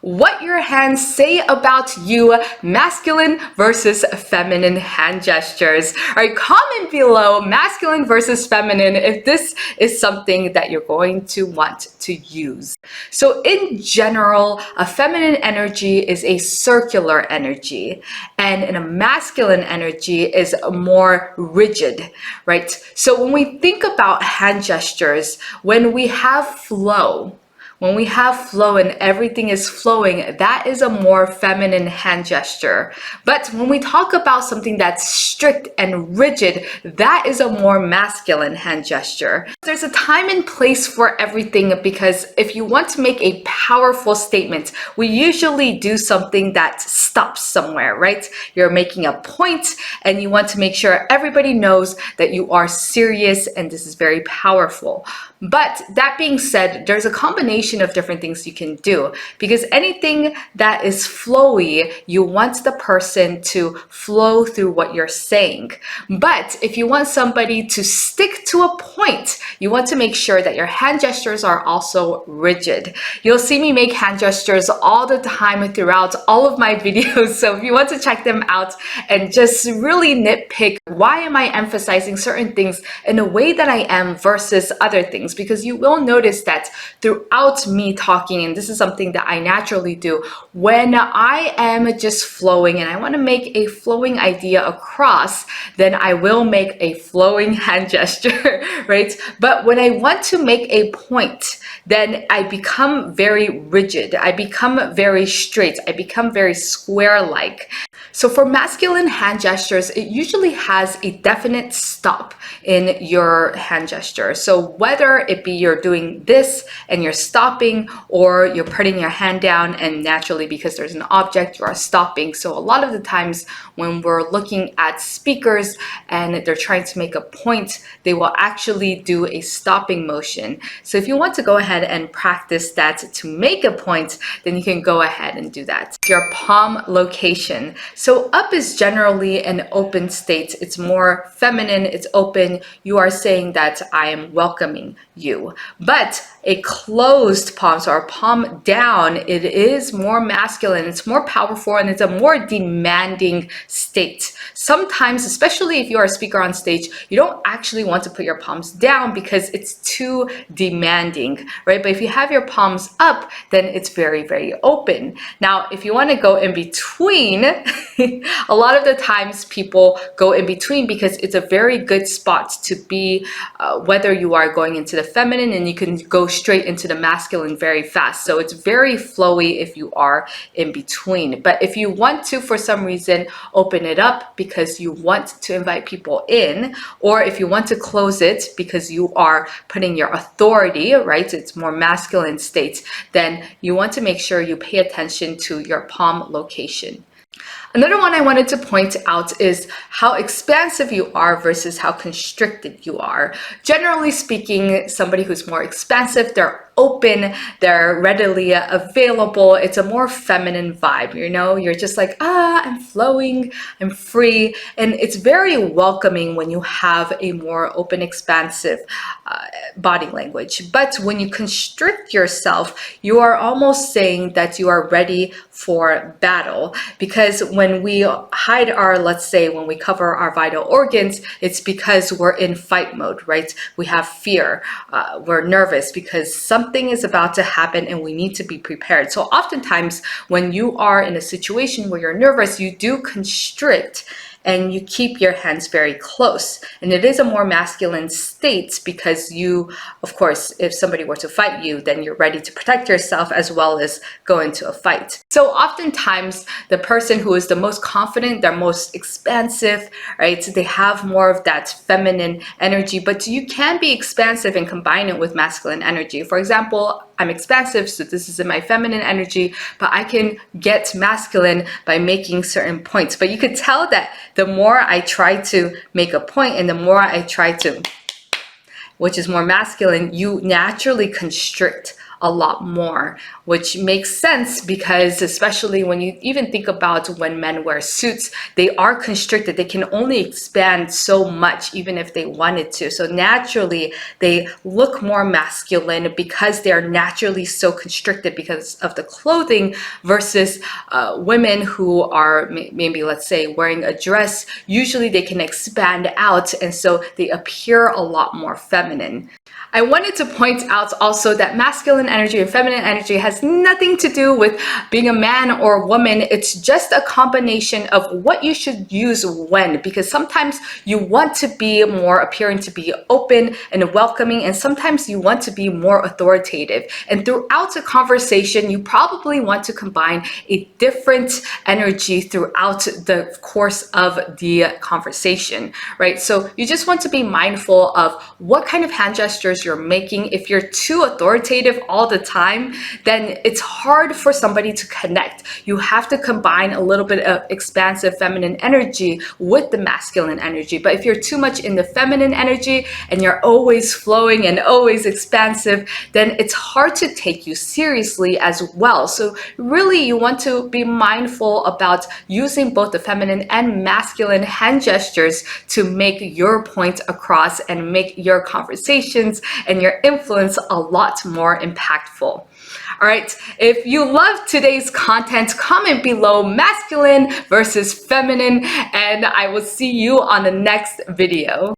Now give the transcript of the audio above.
what your hands say about you, masculine versus feminine hand gestures. All right, comment below masculine versus feminine if this is something that you're going to want to use. So in general, a feminine energy is a circular energy, and a masculine energy is more rigid, right? So when we think about hand gestures, when we have flow, and everything is flowing, that is a more feminine hand gesture. But when we talk about something that's strict and rigid, that is a more masculine hand gesture. There's a time and place for everything, because if you want to make a powerful statement, we usually do something that stops somewhere, right? You're making a point and you want to make sure everybody knows that you are serious, and this is very powerful. But that being said, there's a combination of different things you can do, because anything that is flowy, you want the person to flow through what you're saying. But if you want somebody to stick to a point, you want to make sure that your hand gestures are also rigid. You'll see me make hand gestures all the time throughout all of my videos. So if you want to check them out and just really nitpick, why am I emphasizing certain things in a way that I am versus other things? Because you will notice that throughout me talking, and this is something that I naturally do, when I am just flowing and I want to make a flowing idea across, then I will make a flowing hand gesture, right? But when I want to make a point, then I become very rigid. I become very straight. I become very square-like. So for masculine hand gestures, it usually has a definite stop in your hand gesture. So whether it be you're doing this and you're stopping, or you're putting your hand down and naturally, because there's an object, you are stopping. So a lot of the times when we're looking at speakers and they're trying to make a point, they will actually do a stopping motion. So if you want to go ahead and practice that to make a point, then you can go ahead and do that. Your palm location. So up is generally an open state. It's more feminine, it's open. You are saying that I am welcoming you. But a closed palm, so our palm down, it is more masculine, it's more powerful, and it's a more demanding state. Sometimes, especially if you are a speaker on stage, you don't actually want to put your palms down because it's too demanding, right? But if you have your palms up, then it's very, very open. Now, if you want to go in between, a lot of the times people go in between because it's a very good spot to be, whether you are going into the feminine, and you can go straight into the masculine very fast. So it's very flowy if you are in between. But if you want to, for some reason, open it up because you want to invite people in, or if you want to close it because you are putting your authority, right? It's more masculine state, then you want to make sure you pay attention to your palm location. Another one I wanted to point out is how expansive you are versus how constricted you are. Generally speaking, somebody who's more expansive, they're open, they're readily available. It's a more feminine vibe, you know? You're just like, I'm flowing, I'm free. And it's very welcoming when you have a more open, expansive body language. But when you constrict yourself, you are almost saying that you are ready for battle. Because when we hide our, let's say, when we cover our vital organs, it's because we're in fight mode, right? We have fear, we're nervous because something is about to happen and we need to be prepared. So oftentimes when you are in a situation where you're nervous, you do constrict and you keep your hands very close. And it is a more masculine state because you, of course, if somebody were to fight you, then you're ready to protect yourself as well as go into a fight. So oftentimes the person who is the most confident, they're most expansive, right? They have more of that feminine energy, but you can be expansive and combine it with masculine energy. For example, I'm expansive, so this is in my feminine energy, but I can get masculine by making certain points. But you could tell that the more I try to make a point and the more I try to, which is more masculine, you naturally constrict a lot more, which makes sense because especially when you even think about when men wear suits, they are constricted. They can only expand so much even if they wanted to. So naturally, they look more masculine because they're naturally so constricted because of the clothing versus women who are maybe, let's say, wearing a dress. Usually they can expand out, and so they appear a lot more feminine. I wanted to point out also that masculine energy and feminine energy has nothing to do with being a man or a woman. It's just a combination of what you should use when, because sometimes you want to be more appearing to be open and welcoming, and sometimes you want to be more authoritative. And throughout a conversation, you probably want to combine a different energy throughout the course of the conversation, right? So you just want to be mindful of what kind of hand gestures you're making. If you're too authoritative all the time, then it's hard for somebody to connect. You have to combine a little bit of expansive feminine energy with the masculine energy. But if you're too much in the feminine energy and you're always flowing and always expansive, then it's hard to take you seriously as well. So really, you want to be mindful about using both the feminine and masculine hand gestures to make your point across and make your conversations and your influence a lot more impactful. All right, if you love today's content, comment below masculine versus feminine, and I will see you on the next video.